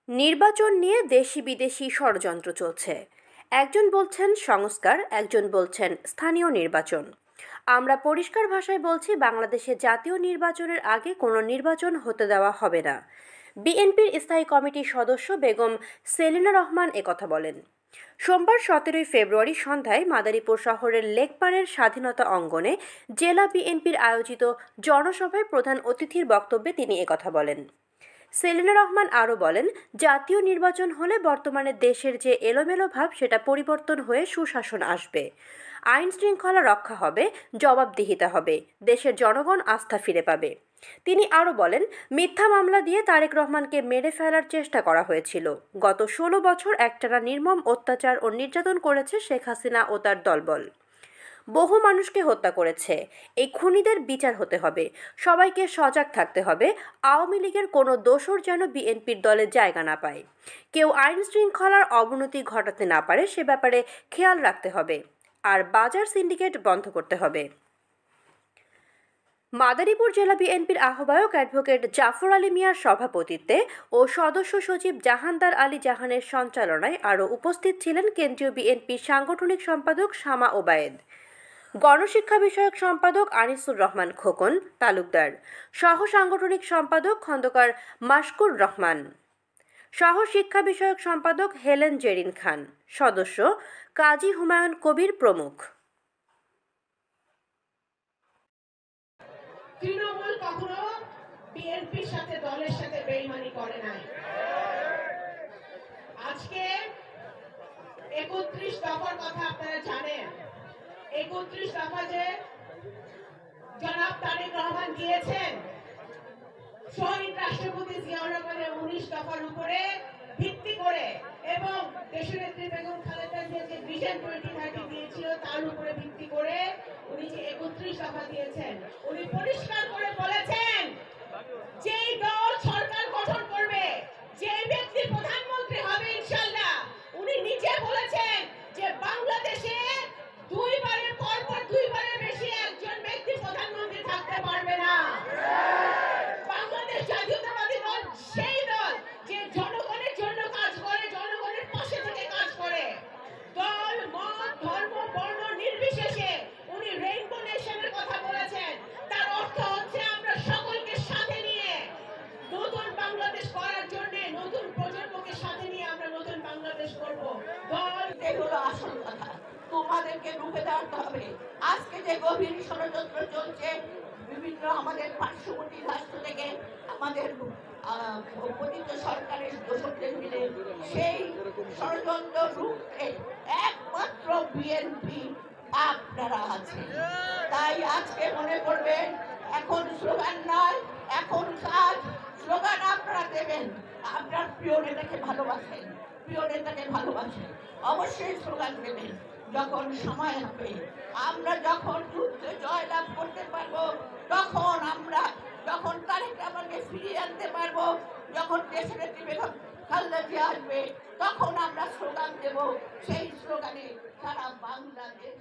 নির্বাচন নিয়ে দেশি বিদেশি ষড়যন্ত্র চলছে। একজন বলছেন সংস্কার, একজন বলছেন স্থানীয় নির্বাচন। আমরা পরিষ্কার ভাষায় বলছি, বাংলাদেশে জাতীয় নির্বাচনের আগে কোনো নির্বাচন হতে দেওয়া হবে না। বিএনপির স্থায়ী কমিটির সদস্য বেগম সেলিনা রহমান একথা বলেন। সোমবার 17 ফেব্রুয়ারি সন্ধ্যায় মাদারীপুর শহরের লেকপাড়ের স্বাধীনতা অঙ্গনে জেলা বিএনপির আয়োজিত জনসভায় প্রধান অতিথির বক্তব্যে তিনি একথা বলেন। সেলিনা রহমান আরও বলেন, জাতীয় নির্বাচন হলে বর্তমানে দেশের যে এলোমেলো ভাব সেটা পরিবর্তন হয়ে সুশাসন আসবে, আইন শৃঙ্খলা রক্ষা হবে, জবাবদিহিতা হবে, দেশের জনগণ আস্থা ফিরে পাবে। তিনি আরও বলেন, মিথ্যা মামলা দিয়ে তারেক রহমানকে মেরে ফেলার চেষ্টা করা হয়েছিল। গত 16 বছর একটানা নির্মম অত্যাচার ও নির্যাতন করেছে শেখ হাসিনা ও তার দলবল। বহু মানুষকে হত্যা করেছে। এই খুনিদের বিচার হতে হবে। সবাইকে সজাগ থাকতে হবে। আওয়ামী লীগের কোনো দোসর যেন বিএনপির দলে জায়গা না পায়। কেউ আইন শৃঙ্খলার অবনতি ঘটাতে না পারে সে ব্যাপারে খেয়াল রাখতে হবে। আর বাজার সিন্ডিকেট বন্ধ করতে হবে। মাদারীপুর জেলা বিএনপির আহ্বায়ক অ্যাডভোকেট জাফর আলী মিয়ার সভাপতিত্বে ও সদস্য সচিব জাহানদার আলী জাহানের সঞ্চালনায় আরও উপস্থিত ছিলেন কেন্দ্রীয় বিএনপির সাংগঠনিক সম্পাদক শামা ওবায়েদ, গণশিক্ষা বিষয়ক সম্পাদক আনিসুর রহমান খোকন তালুকদার, সহ সাংগঠনিক সম্পাদক খন্দকার মাশকুর রহমান, সহ শিক্ষা বিষয়ক সম্পাদক হেলেন জেরিন খান, সদস্য কাজী হুমায়ুন কবির প্রমুখ। তৃণমূল কখনো বিএনপির সাথে দলের সাথে বেইমানি করে নাই। আজকে 31 দফার কথা আপনারা জানেন। 31 দফা যে জনাব তারেক রহমান দিয়েছেন, শহীদ রাষ্ট্রপতি জিয়াউর রহমানের 19 দফার উপরে ভিত্তি করে এবং দেশনেত্রী বেগম খালেদা জিয়া যে ভিশন 2030 দিয়েছিল তার উপরে ভিত্তি করে উনি যে 31 দফা দিয়েছেন, উনি পরিষ্কার করে বলেছেন যেই দল সরকার গঠন করবে, যে ব্যক্তি প্রধানমন্ত্রী হবে ইনশাআল্লাহ, উনি নিজে বলেছেন যে বাংলাদেশে দুইবারের পরপর দুইবারের বেশি একজন ব্যক্তি প্রধানমন্ত্রী থাকতে পারবে না। বাংলাদেশ জাতীয়তাবাদী দল সেই দল যে জনগণের জন্য কাজ করে, জনগণের পাশে থেকে কাজ করে। দল, মত, ধর্ম, বর্ণ নির্বিশেষে উনি রেইনবো নেশনের কথা বলেছেন। তার অর্থ হচ্ছে আমরা সকলকে সাথে নিয়ে নতুন বাংলাদেশ করার জন্য, নতুন প্রজন্মকে সাথে নিয়ে আমরা নতুন বাংলাদেশ করব। দল এগুলো আসল কথা, তোমাদেরকে রুখে দাঁড়াতে হবে। আজকে যে গভীর ষড়যন্ত্র চলছে বিভিন্ন আমাদের পার্শ্ববর্তী রাষ্ট্র থেকে আমাদের পতিত সরকারের দোষকদের মিলে, সেই ষড়যন্ত্র রুখতে একমাত্র বিএনপি আপনারা আছেন। তাই আজকে মনে করবেন এখন স্লোগান নয়, এখন কাজ। স্লোগান আপনারা দেবেন, আপনার প্রিয় নেতাকে ভালোবাসেন, প্রিয় নেতাকে ভালোবাসেন, অবশ্যই স্লোগান দেবেন। যখন সময় হবে, আমরা যখন যুদ্ধে জয়লাভ করতে পারবো, তখন আমরা যখন তারেক রহমানকে ফিরিয়ে আনতে পারবো, যখন দেশের একটি বেগম খালেদা জিয়া আসবে, তখন আমরা স্লোগান দেব। সেই স্লোগানে সারা বাংলাদেশ